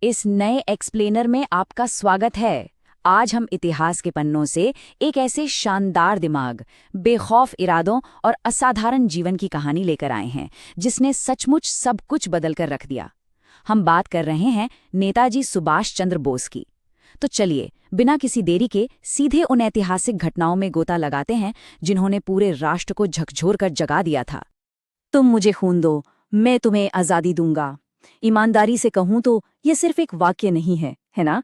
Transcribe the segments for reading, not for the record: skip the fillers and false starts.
इस नए एक्सप्लेनर में आपका स्वागत है। आज हम इतिहास के पन्नों से एक ऐसे शानदार दिमाग, बेखौफ इरादों और असाधारण जीवन की कहानी लेकर आए हैं जिसने सचमुच सब कुछ बदल कर रख दिया। हम बात कर रहे हैं नेताजी सुभाष चंद्र बोस की। तो चलिए बिना किसी देरी के सीधे उन ऐतिहासिक घटनाओं में गोता लगाते हैं जिन्होंने पूरे राष्ट्र को झकझोर कर जगा दिया था। तुम मुझे खून दो, मैं तुम्हें आज़ादी दूंगा। ईमानदारी से कहूं तो ये सिर्फ एक वाक्य नहीं है ना?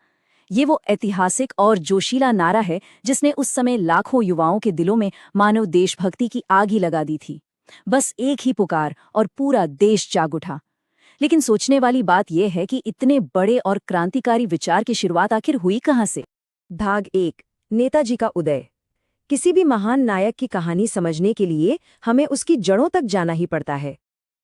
ये वो ऐतिहासिक और जोशीला नारा है जिसने उस समय लाखों युवाओं के दिलों में मानव देशभक्ति की आग ही लगा दी थी। बस एक ही पुकार और पूरा देश जाग उठा। लेकिन सोचने वाली बात यह है कि इतने बड़े और क्रांतिकारी विचार की शुरुआत आखिर हुई कहाँ से? भाग 1, नेताजी का उदय। किसी भी महान नायक की कहानी समझने के लिए हमें उसकी जड़ों तक जाना ही पड़ता है।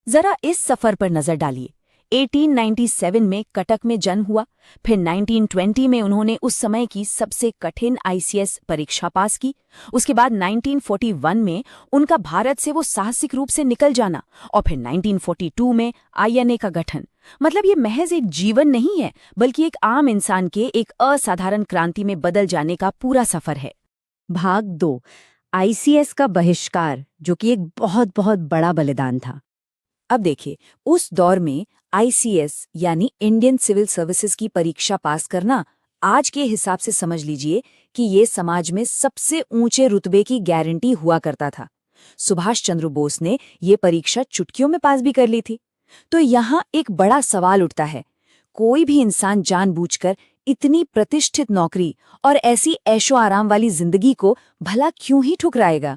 जरा इस सफर पर नजर डालिए। 1897 में कटक में जन्म हुआ, फिर 1920 में उन्होंने उस समय की सबसे कठिन आईसीएस परीक्षा पास की। उसके बाद 1941 में उनका भारत से वो साहसिक रूप से निकल जाना और फिर 1942 में आईएनए का गठन। मतलब ये महज एक जीवन नहीं है, बल्कि एक आम इंसान के एक असाधारण क्रांति में बदल जाने का पूरा सफर है। भाग 2, आईसीएस का बहिष्कार, जो कि एक बहुत बहुत बड़ा बलिदान था। अब देखिए, उस दौर में आईसीएस यानी इंडियन सिविल सर्विसेज की परीक्षा पास करना आज के हिसाब से समझ लीजिए कि ये समाज में सबसे ऊंचे रुतबे की गारंटी हुआ करता था। सुभाष चंद्र बोस ने ये परीक्षा चुटकियों में पास भी कर ली थी। तो यहाँ एक बड़ा सवाल उठता है, कोई भी इंसान जानबूझकर इतनी प्रतिष्ठित नौकरी और ऐसी ऐशो आराम वाली जिंदगी को भला क्यों ही ठुकराएगा?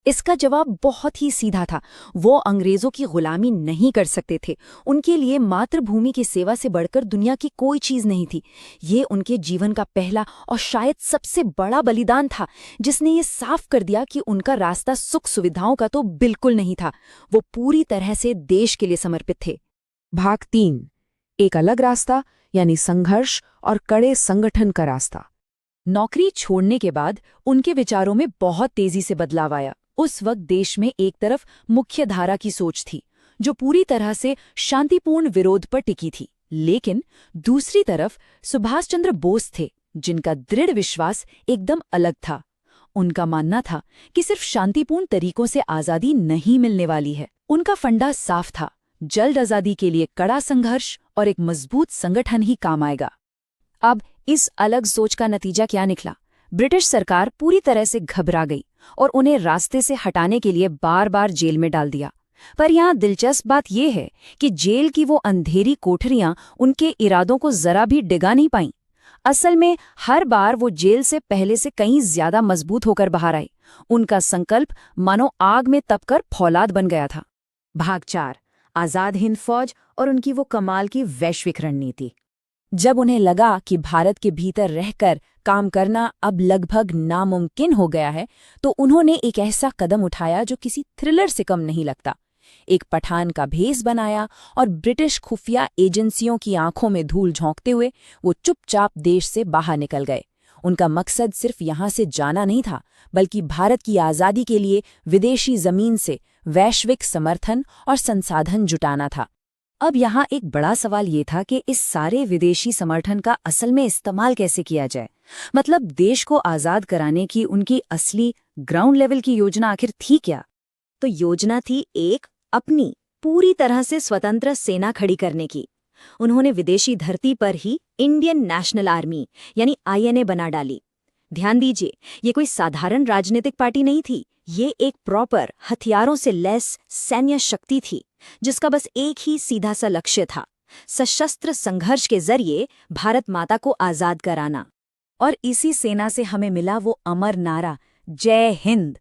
इसका जवाब बहुत ही सीधा था। वो अंग्रेजों की गुलामी नहीं कर सकते थे। उनके लिए मातृभूमि की सेवा से बढ़कर दुनिया की कोई चीज नहीं थी। ये उनके जीवन का पहला और शायद सबसे बड़ा बलिदान था, जिसने ये साफ कर दिया कि उनका रास्ता सुख सुविधाओं का तो बिल्कुल नहीं था। वो पूरी तरह से देश के लिए समर्पित थे। भाग 3, एक अलग रास्ता यानी संघर्ष और कड़े संगठन का रास्ता। नौकरी छोड़ने के बाद उनके विचारों में बहुत तेजी से बदलाव आया। उस वक्त देश में एक तरफ मुख्य धारा की सोच थी जो पूरी तरह से शांतिपूर्ण विरोध पर टिकी थी, लेकिन दूसरी तरफ सुभाष चंद्र बोस थे जिनका दृढ़ विश्वास एकदम अलग था। उनका मानना था कि सिर्फ शांतिपूर्ण तरीकों से आज़ादी नहीं मिलने वाली है। उनका फंडा साफ था, जल्द आज़ादी के लिए कड़ा संघर्ष और एक मजबूत संगठन ही काम आएगा। अब इस अलग सोच का नतीजा क्या निकला? ब्रिटिश सरकार पूरी तरह से घबरा गई और उन्हें रास्ते से हटाने के लिए बार बार जेल में डाल दिया। पर यहाँ दिलचस्प बात यह है कि जेल की वो अंधेरी कोठरियां उनके इरादों को जरा भी डिगा नहीं पाईं। असल में हर बार वो जेल से पहले से कहीं ज्यादा मजबूत होकर बाहर आए। उनका संकल्प मानो आग में तपकर फौलाद बन गया था। भाग 4, आजाद हिंद फौज और उनकी वो कमाल की वैश्विक रणनीति। जब उन्हें लगा कि भारत के भीतर रहकर काम करना अब लगभग नामुमकिन हो गया है, तो उन्होंने एक ऐसा कदम उठाया जो किसी थ्रिलर से कम नहीं लगता। एक पठान का भेष बनाया और ब्रिटिश खुफिया एजेंसियों की आंखों में धूल झोंकते हुए वो चुपचाप देश से बाहर निकल गए। उनका मकसद सिर्फ यहाँ से जाना नहीं था, बल्कि भारत की आज़ादी के लिए विदेशी जमीन से वैश्विक समर्थन और संसाधन जुटाना था। अब यहाँ एक बड़ा सवाल ये था कि इस सारे विदेशी समर्थन का असल में इस्तेमाल कैसे किया जाए। मतलब देश को आज़ाद कराने की उनकी असली ग्राउंड लेवल की योजना आखिर थी क्या? तो योजना थी एक अपनी पूरी तरह से स्वतंत्र सेना खड़ी करने की। उन्होंने विदेशी धरती पर ही इंडियन नेशनल आर्मी यानी आईएनए बना डाली। ध्यान दीजिए, ये कोई साधारण राजनीतिक पार्टी नहीं थी। ये एक प्रॉपर हथियारों से लैस सैन्य शक्ति थी जिसका बस एक ही सीधा सा लक्ष्य था, सशस्त्र संघर्ष के जरिए भारत माता को आजाद कराना। और इसी सेना से हमें मिला वो अमर नारा, जय हिंद।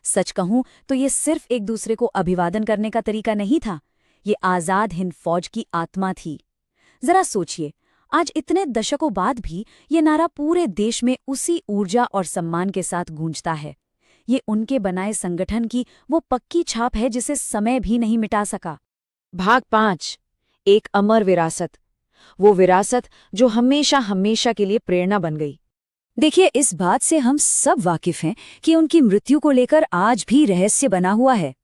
सच कहूं तो ये सिर्फ एक दूसरे को अभिवादन करने का तरीका नहीं था, ये आजाद हिंद फौज की आत्मा थी। जरा सोचिए, आज इतने दशकों बाद भी ये नारा पूरे देश में उसी ऊर्जा और सम्मान के साथ गूंजता है। ये उनके बनाए संगठन की वो पक्की छाप है जिसे समय भी नहीं मिटा सका। भाग 5, एक अमर विरासत। वो विरासत जो हमेशा हमेशा के लिए प्रेरणा बन गई। देखिए, इस बात से हम सब वाकिफ हैं कि उनकी मृत्यु को लेकर आज भी रहस्य बना हुआ है,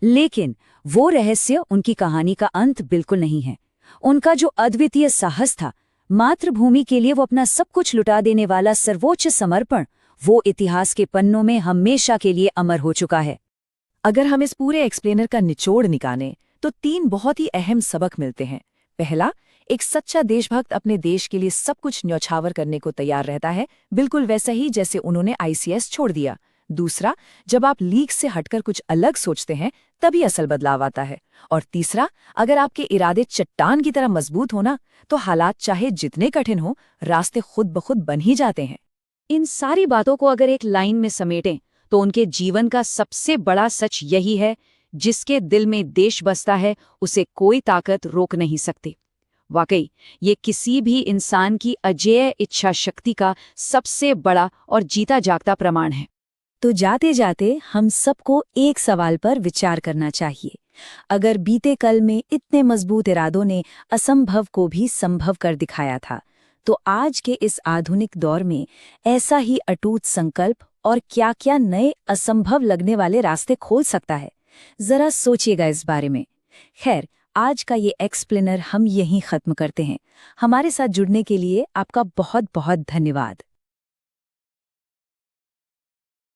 लेकिन वो रहस्य उनकी कहानी का अंत बिल्कुल नहीं है। उनका जो अद्वितीय साहस था, मातृभूमि के लिए वो अपना सब कुछ लुटा देने वाला सर्वोच्च समर्पण, वो इतिहास के पन्नों में हमेशा के लिए अमर हो चुका है। अगर हम इस पूरे एक्सप्लेनर का निचोड़ निकालें तो 3 बहुत ही अहम सबक मिलते हैं। पहला, एक सच्चा देशभक्त अपने देश के लिए सब कुछ न्यौछावर करने को तैयार रहता है, बिल्कुल वैसा ही जैसे उन्होंने आईसीएस छोड़ दिया। दूसरा, जब आप लीक से हटकर कुछ अलग सोचते हैं तभी असल बदलाव आता है। और तीसरा, अगर आपके इरादे चट्टान की तरह मजबूत हो ना, तो हालात चाहे जितने कठिन हो, रास्ते खुद ब खुद बन ही जाते हैं। इन सारी बातों को अगर एक लाइन में समेटें तो उनके जीवन का सबसे बड़ा सच यही है, जिसके दिल में देश बसता है उसे कोई ताकत रोक नहीं सकती। वाकई ये किसी भी इंसान की अजेय इच्छा शक्ति का सबसे बड़ा और जीता जागता प्रमाण है। तो जाते जाते हम सबको एक सवाल पर विचार करना चाहिए। अगर बीते कल में इतने मजबूत इरादों ने असंभव को भी संभव कर दिखाया था, तो आज के इस आधुनिक दौर में ऐसा ही अटूट संकल्प और क्या-क्या नए असंभव लगने वाले रास्ते खोल सकता है। जरा सोचिएगा इस बारे में। खैर, आज का ये एक्सप्लेनर हम यहीं खत्म करते हैं। हमारे साथ जुड़ने के लिए आपका बहुत बहुत धन्यवाद।